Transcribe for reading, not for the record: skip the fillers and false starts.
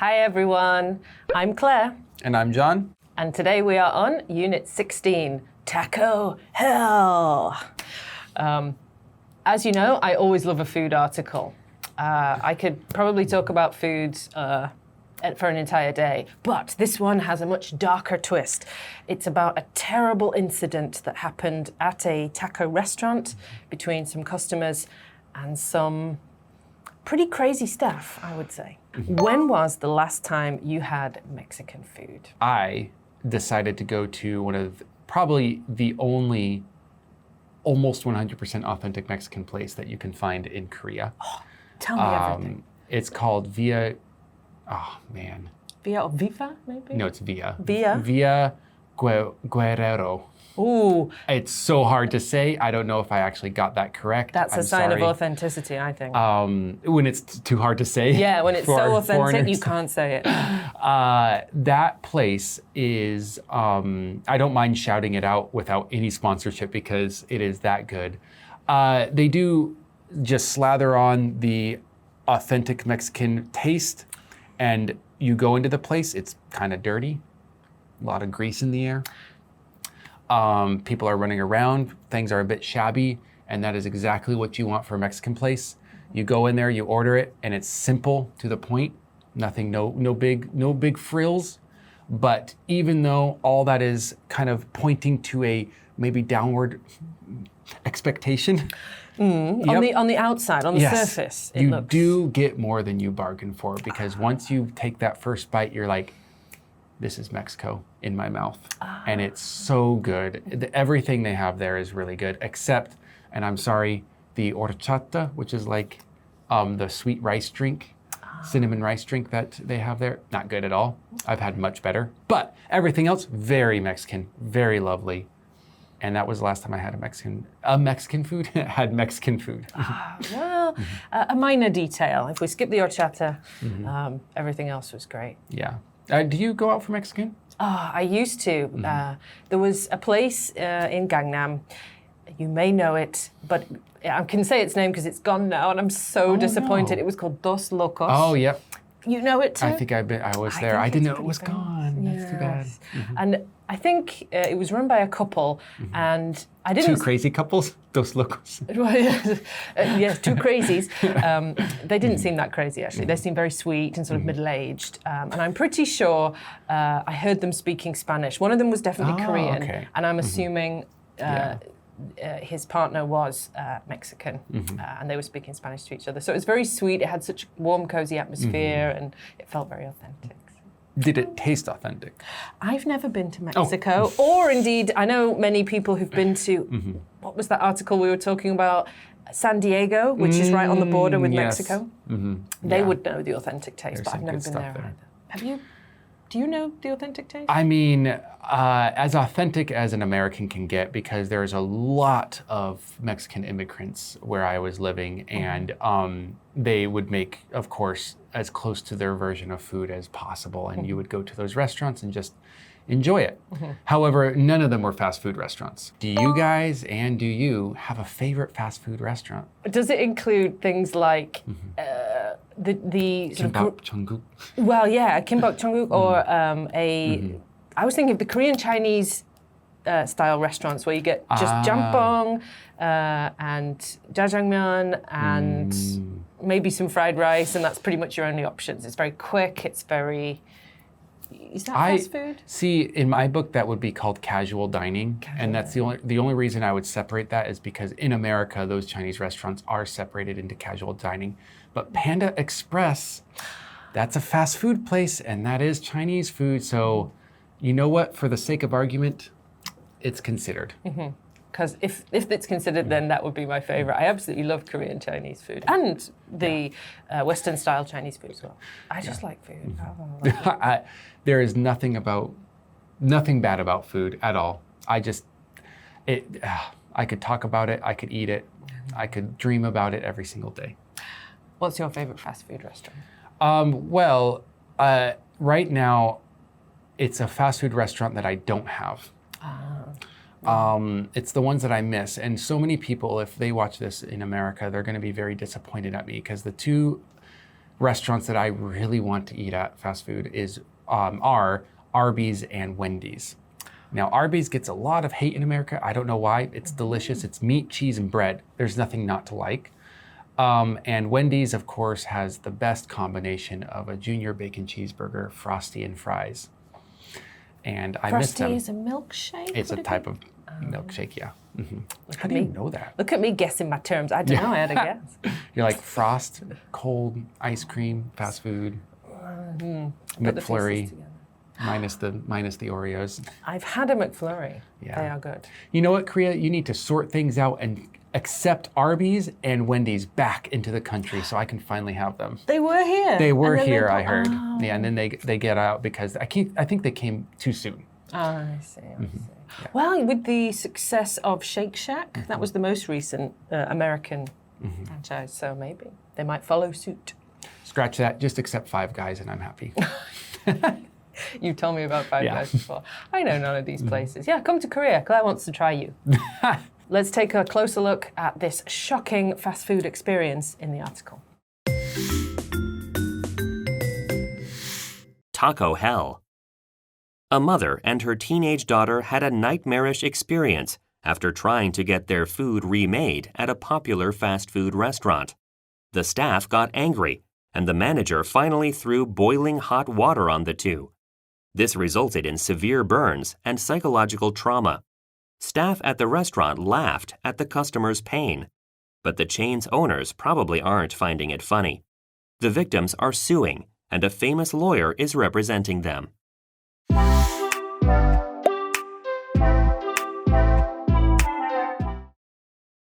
Hi everyone, I'm Claire. And I'm John. And today we are on Unit 16, Taco Hell. As you know, I always love a food article. I could probably talk about foods for an entire day, but this one has a much darker twist. It's about a terrible incident that happened at a taco restaurant between some customers and some pretty crazy staff, I would say. When was the last time you had Mexican food? I decided to go to one of probably the only almost 100% authentic Mexican place that you can find in Korea. Oh, tell me everything. It's called Via Via or Viva, maybe? No, it's Via. Via? Guerrero. Ooh. It's so hard to say. I don't know if I actually got that correct. That's a sign of authenticity, I think. When it's too hard to say. Yeah, when it's so authentic, you can't say it. That place is, I don't mind shouting it out without any sponsorship because it is that good. They do just slather on the authentic Mexican taste, and you go into the place, it's kind of dirty, a lot of grease in the air. People are running around, things are a bit shabby, and that is exactly what you want for a Mexican place. You go in there, you order it, and it's simple to the point. Nothing, no big frills. But even though all that is kind of pointing to a maybe downward expectation. Yep. On the outside, on the surface, it looks... You do get more than you bargain for, because once you take that first bite, you're like, this is Mexico in my mouth. And it's so good. Everything they have there is really good, except, and I'm sorry, the horchata, which is like the sweet rice drink, cinnamon rice drink that they have there, not good at all. I've had much better. But everything else, very Mexican, very lovely. And that was the last time I had a Mexican food. had Mexican food. Well, a minor detail. If we skip the horchata, everything else was great. Yeah. Do you go out for Mexican? I used to. There was a place in Gangnam. You may know it, but I can say its name because it's gone now, and I'm so disappointed. No. It was called Dos Locos. Oh, yep. You know it too? I think I was there. I didn't know it was gone. Yes. That's too bad. And I think it was run by a couple, and I didn't... Two crazy couples? Dos locos. Yes, two crazies. They didn't seem that crazy, actually. They seemed very sweet and sort of middle-aged. And I'm pretty sure I heard them speaking Spanish. One of them was definitely Korean, and I'm assuming his partner was Mexican, and they were speaking Spanish to each other. So it was very sweet. It had such a warm, cozy atmosphere, and it felt very authentic. Did it taste authentic? I've never been to Mexico, or indeed, I know many people who've been to, what was that article we were talking about? San Diego, which is right on the border with Mexico. They would know the authentic taste, but I've never been there either. Have you? Do you know the authentic taste? I mean, as authentic as an American can get, because there's a lot of Mexican immigrants where I was living, and they would make, of course, as close to their version of food as possible, and you would go to those restaurants and just enjoy it. However, none of them were fast food restaurants. Do you guys and do you have a favorite fast food restaurant? Does it include things like the sort Kimbap Jjanguk? Well, yeah, Kimbap Jjanguk, or I was thinking of the Korean Chinese style restaurants where you get just jampong and jjajangmyeon and maybe some fried rice, and that's pretty much your only options. It's very quick, it's very... Is that fast food? See, in my book, that would be called casual dining. And that's the only reason I would separate that is because in America, those Chinese restaurants are separated into casual dining. But Panda Express, that's a fast food place, and that is Chinese food. So you know what? For the sake of argument, it's considered. Because if it's considered, then that would be my favorite. I absolutely love Korean Chinese food and the Western style Chinese food as well. I just like food. There is nothing bad about food at all. I could talk about it. I could eat it. I could dream about it every single day. What's your favorite fast food restaurant? Right now, it's a fast food restaurant that I don't have. It's the ones that I miss. And so many people, if they watch this in America, they're going to be very disappointed at me because the two restaurants that I really want to eat at fast food are Arby's and Wendy's. Now, Arby's gets a lot of hate in America. I don't know why. It's delicious. It's meat, cheese, and bread. There's nothing not to like. And Wendy's, of course, has the best combination of a junior bacon cheeseburger, Frosty, and fries. And I miss them. Frosty is a milkshake? It's a type of milkshake, yeah. How do me. you know that? Look at me guessing my terms. I don't know, I had a guess. You're like Frost, cold ice cream, fast food, McFlurry, minus the Oreos. I've had a McFlurry. Yeah. They are good. You know what, Korea? You need to sort things out and accept Arby's and Wendy's back into the country so I can finally have them. They were here. They were here, I heard. Yeah, and then they get out because I think they came too soon. Oh, I see. Yeah. Well, with the success of Shake Shack, that was the most recent American franchise, so maybe they might follow suit. Scratch that. Just accept Five Guys and I'm happy. You told me about Five Guys before. I know none of these places. Yeah, come to Korea. Claire wants to try you. Let's take a closer look at this shocking fast food experience in the article. Taco Hell. A mother and her teenage daughter had a nightmarish experience after trying to get their food remade at a popular fast food restaurant. The staff got angry, and the manager finally threw boiling hot water on the two. This resulted in severe burns and psychological trauma. Staff at the restaurant laughed at the customer's pain, but the chain's owners probably aren't finding it funny. The victims are suing, and a famous lawyer is representing them.